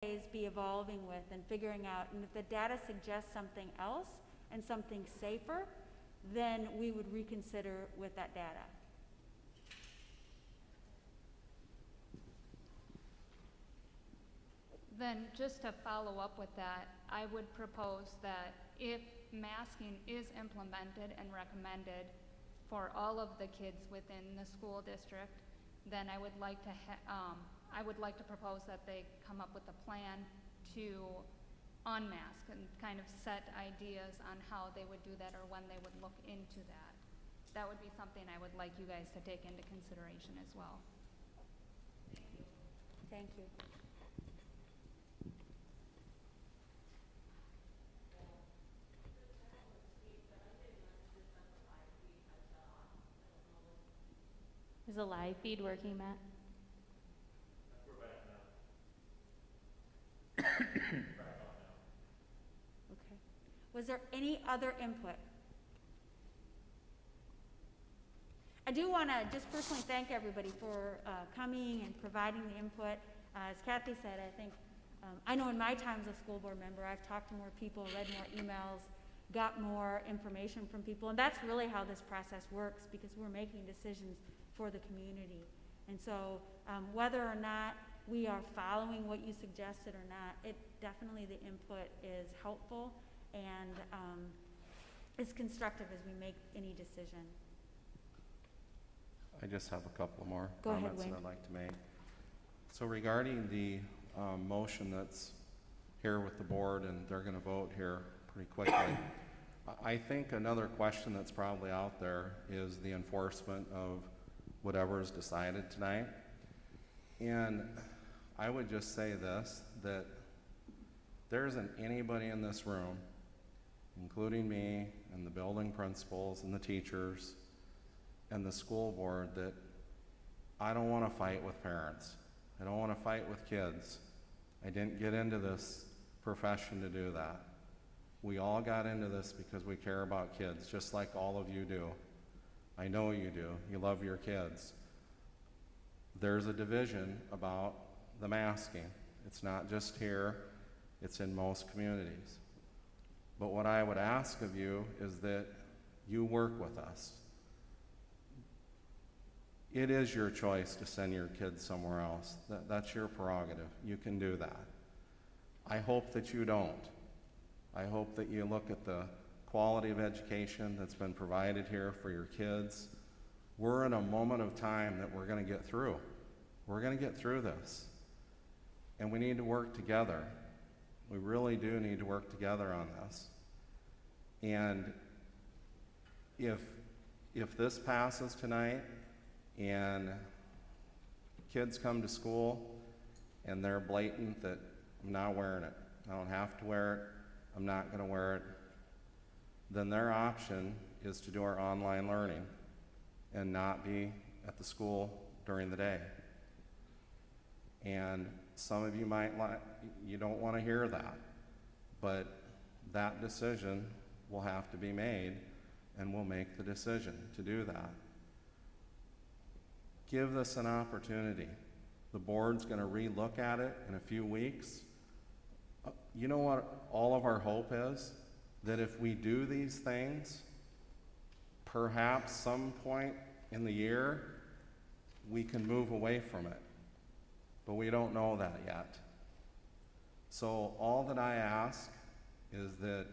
be evolving with and figuring out, and if the data suggests something else and something safer, then we would reconsider with that data. Then just to follow up with that, I would propose that if masking is implemented and recommended for all of the kids within the school district, then I would like to propose that they come up with a plan to unmask and kind of set ideas on how they would do that or when they would look into that. That would be something I would like you guys to take into consideration as well. Thank you. Is the live feed working, Matt? Okay. Was there any other input? I do want to just personally thank everybody for coming and providing the input. As Kathy said, I think, I know in my time as a school board member, I've talked to more people, read more emails, got more information from people, and that's really how this process works, because we're making decisions for the community. And so whether or not we are following what you suggested or not, definitely the input is helpful and is constructive as we make any decision. I just have a couple more Go ahead, comments Wayne. that I'd like to make. So regarding the motion that's here with the board, and they're going to vote here pretty quickly, I think another question that's probably out there is the enforcement of whatever is decided tonight. And I would just say this, that there isn't anybody in this room, including me and the building principals and the teachers and the school board, that I don't want to fight with parents. I don't want to fight with kids. I didn't get into this profession to do that. We all got into this because we care about kids, just like all of you do. I know you do. You love your kids. There's a division about the masking. It's not just here, it's in most communities. But what I would ask of you is that you work with us. It is your choice to send your kids somewhere else. That's your prerogative. You can do that. I hope that you don't. I hope that you look at the quality of education that's been provided here for your kids. We're in a moment of time that we're going to get through. We're going to get through this. And we need to work together. We really do need to work together on this. And if this passes tonight and kids come to school and they're blatant that I'm not wearing it, I don't have to wear it, I'm not going to wear it, then their option is to do our online learning and not be at the school during the day. And some of you you don't want to hear that, but that decision will have to be made, and we'll make the decision to do that. Give this an opportunity. The board's going to re-look at it in a few weeks. You know what all of our hope is? That if we do these things, perhaps some point in the year, we can move away from it. But we don't know that yet. So all that I ask is that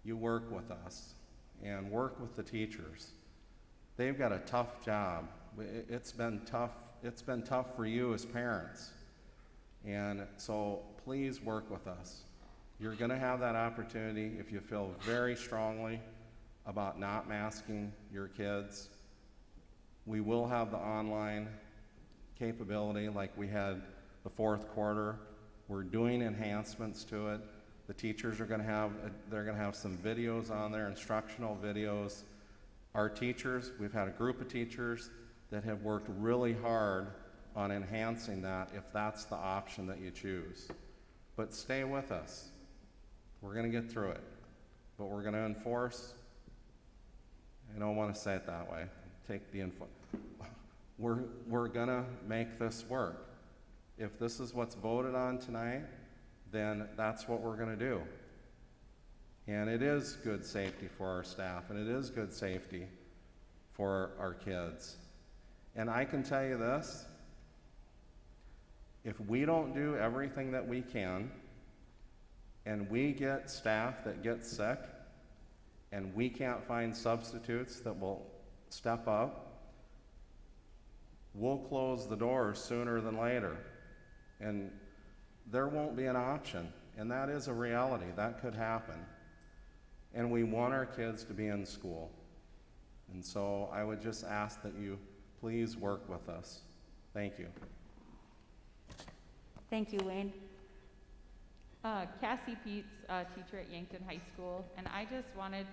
you work with us and work with the teachers. They've got a tough job. It's been tough. It's been tough for you as parents. And so please work with us. You're going to have that opportunity if you feel very strongly about not masking your kids. We will have the online capability like we had the fourth quarter. We're doing enhancements to it. The teachers are going to have some videos on there, instructional videos. Our teachers, we've had a group of teachers that have worked really hard on enhancing that if that's the option that you choose. But stay with us. We're going to get through it. But we're going to enforce. I don't want to say it that way. Take the info. We're going to make this work. If this is what's voted on tonight, then that's what we're gonna do. And it is good safety for our staff, and it is good safety for our kids. And I can tell you this, if we don't do everything that we can, and we get staff that get sick, and we can't find substitutes that will step up, we'll close the doors sooner than later. And there won't be an option. And that is a reality. That could happen. And we want our kids to be in school. And so I would just ask that you please work with us. Thank you. Thank you, Wayne. Cassie Peets, teacher at Yankton High School, and I just wanted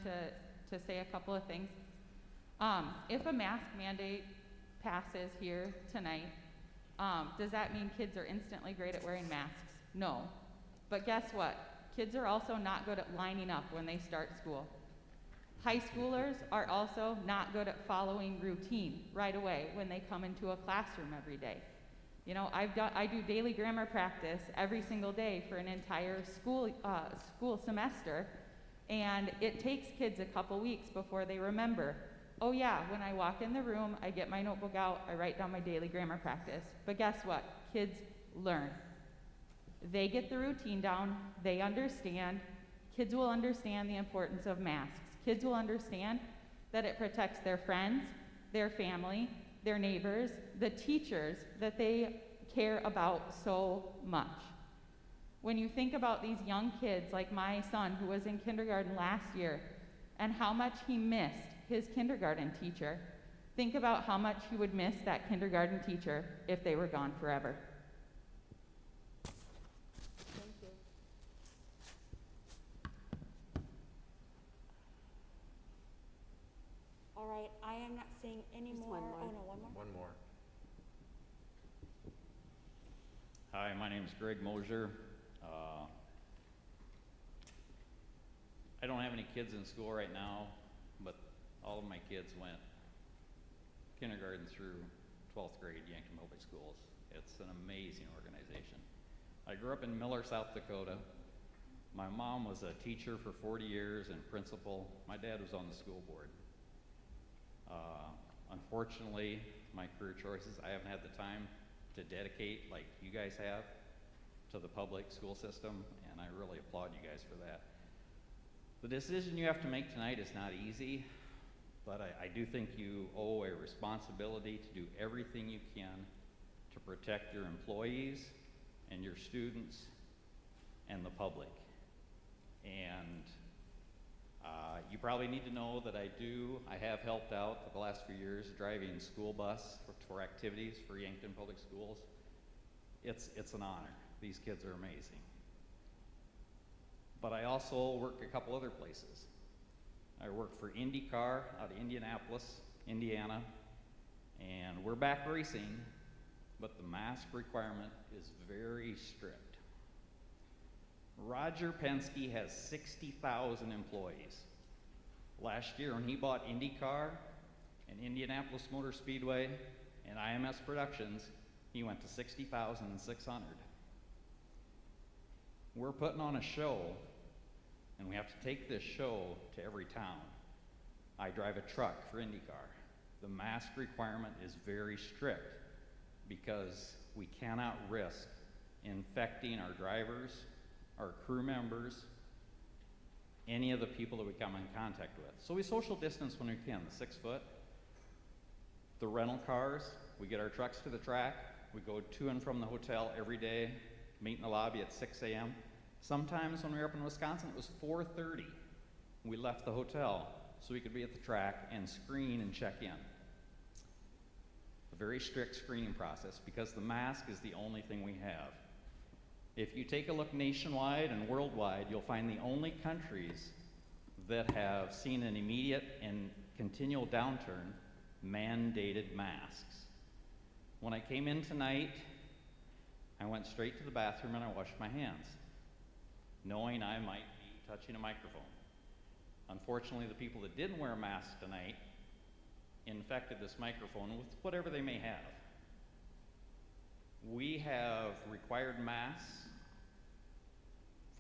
to say a couple of things. If a mask mandate passes here tonight, does that mean kids are instantly great at wearing masks? No. But guess what? Kids are also not good at lining up when they start school. High schoolers are also not good at following routine right away when they come into a classroom every day. You know, I do daily grammar practice every single day for an entire school semester, and it takes kids a couple weeks before they remember, oh yeah, when I walk in the room, I get my notebook out, I write down my daily grammar practice. But guess what? Kids learn. They get the routine down, they understand. Kids will understand the importance of masks. Kids will understand that it protects their friends, their family, their neighbors, the teachers that they care about so much. When you think about these young kids, like my son who was in kindergarten last year, and how much he missed his kindergarten teacher, think about how much he would miss that kindergarten teacher if they were gone forever. Thank you. All right, I am not seeing any Just more. one more. Oh, no, one more? One more. Hi, my name is Greg Mosier. I don't have any kids in school right now, but all of my kids went kindergarten through 12th grade, Yankton Public Schools. It's an amazing organization. I grew up in Miller, South Dakota. My mom was a teacher for 40 years and principal. My dad was on the school board. Unfortunately, my career choices, I haven't had the time to dedicate like you guys have to the public school system, and I really applaud you guys for that. The decision you have to make tonight is not easy, but I do think you owe a responsibility to do everything you can to protect your employees and your students and the public. And you probably need to know that I have helped out for the last few years driving school bus for activities for Yankton Public Schools. It's an honor. These kids are amazing. But I also work a couple other places. I work for IndyCar out of Indianapolis, Indiana, and we're back racing, but the mask requirement is very strict. Roger Penske has 60,000 employees. Last year when he bought IndyCar and Indianapolis Motor Speedway and IMS Productions, he went to 60,600. We're putting on a show, and we have to take this show to every town. I drive a truck for IndyCar. The mask requirement is very strict because we cannot risk infecting our drivers, our crew members, any of the people that we come in contact with. So we social distance when we can, the 6 foot. The rental cars, we get our trucks to the track, we go to and from the hotel every day, meet in the lobby at 6 a.m. Sometimes when we were up in Wisconsin, it was 4:30. We left the hotel so we could be at the track and screen and check in. A very strict screening process because the mask is the only thing we have. If you take a look nationwide and worldwide, you'll find the only countries that have seen an immediate and continual downturn mandated masks. When I came in tonight, I went straight to the bathroom and I washed my hands, knowing I might be touching a microphone. Unfortunately, the people that didn't wear masks tonight infected this microphone with whatever they may have. We have required masks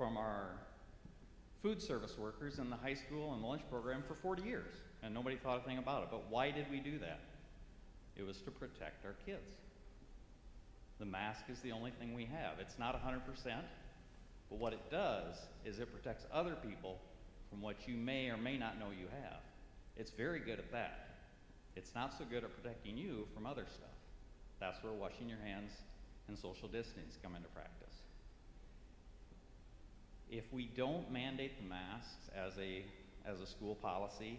from our food service workers in the high school and the lunch program for 40 years, and nobody thought a thing about it. But why did we do that? It was to protect our kids. The mask is the only thing we have. It's not 100%, but what it does is it protects other people from what you may or may not know you have. It's very good at that. It's not so good at protecting you from other stuff. That's where washing your hands and social distancing come into practice. If we don't mandate the masks as a school policy,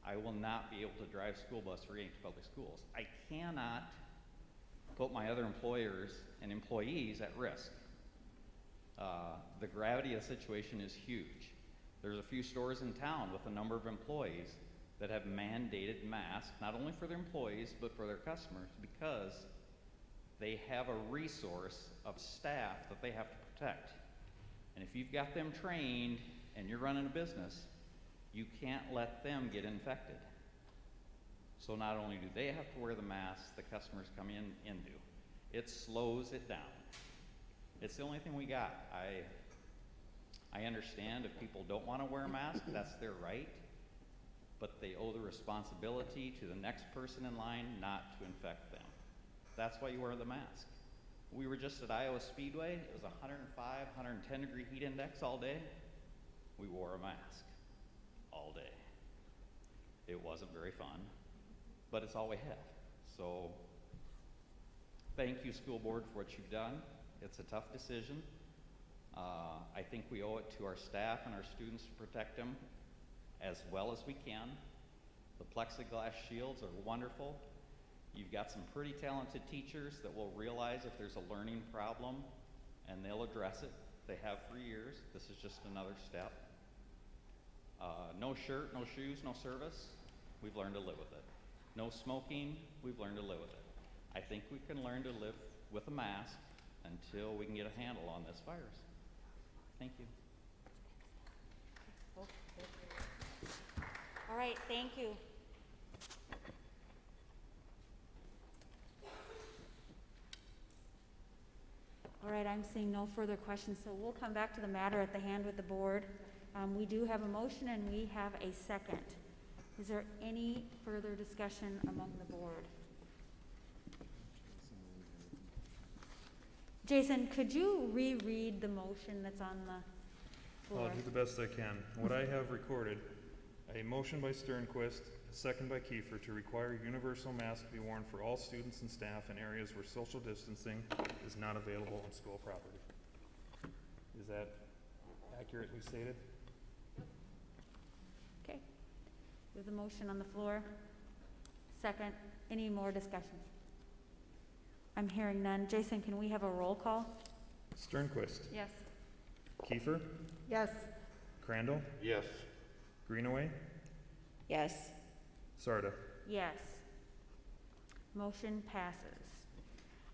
I will not be able to drive school bus for Yankton Public Schools. I cannot put my other employers and employees at risk. The gravity of the situation is huge. There's a few stores in town with a number of employees that have mandated masks, not only for their employees, but for their customers, because they have a resource of staff that they have to protect. And if you've got them trained and you're running a business, you can't let them get infected. So not only do they have to wear the masks, the customers come in and do. It slows it down. It's the only thing we got. I understand if people don't want to wear a mask, that's their right, but they owe the responsibility to the next person in line not to infect them. That's why you wear the mask. We were just at Iowa Speedway. It was 105, 110 degree heat index all day. We wore a mask all day. It wasn't very fun, but it's all we have. So thank you, school board, for what you've done. It's a tough decision. I think we owe it to our staff and our students to protect them as well as we can. The plexiglass shields are wonderful. You've got some pretty talented teachers that will realize if there's a learning problem and they'll address it. They have for years. This is just another step. No shirt, no shoes, no service. We've learned to live with it. No smoking. We've learned to live with it. I think we can learn to live with a mask until we can get a handle on this virus. Thank you. All right, thank you. All right, I'm seeing no further questions, so we'll come back to the matter at the hand with the board. We do have a motion and we have a second. Is there any further discussion among the board? Jason, could you reread the motion that's on the floor? I'll do the best I can. What I have recorded, a motion by Sternquist, a second by Kiefer to require universal masks to be worn for all students and staff in areas where social distancing is not available on school property. Is that accurately stated? Okay. We have the motion on the floor. Second. Any more discussion? I'm hearing none. Jason, can we have a roll call? Sternquist, Yes. Kiefer, Yes. Crandall, Yes. Greenaway, Yes. Sarda. Yes. Motion passes.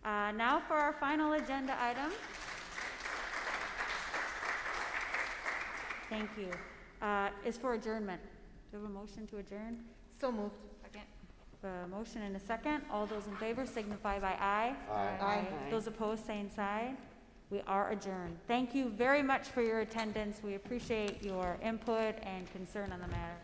Now for our final agenda item. Thank you. Is for adjournment. Do we have a motion to adjourn? So moved. Second. A motion and a second. All those in favor signify by aye. Aye. Those opposed, same side. We are adjourned. Thank you very much for your attendance. We appreciate your input and concern on the matter.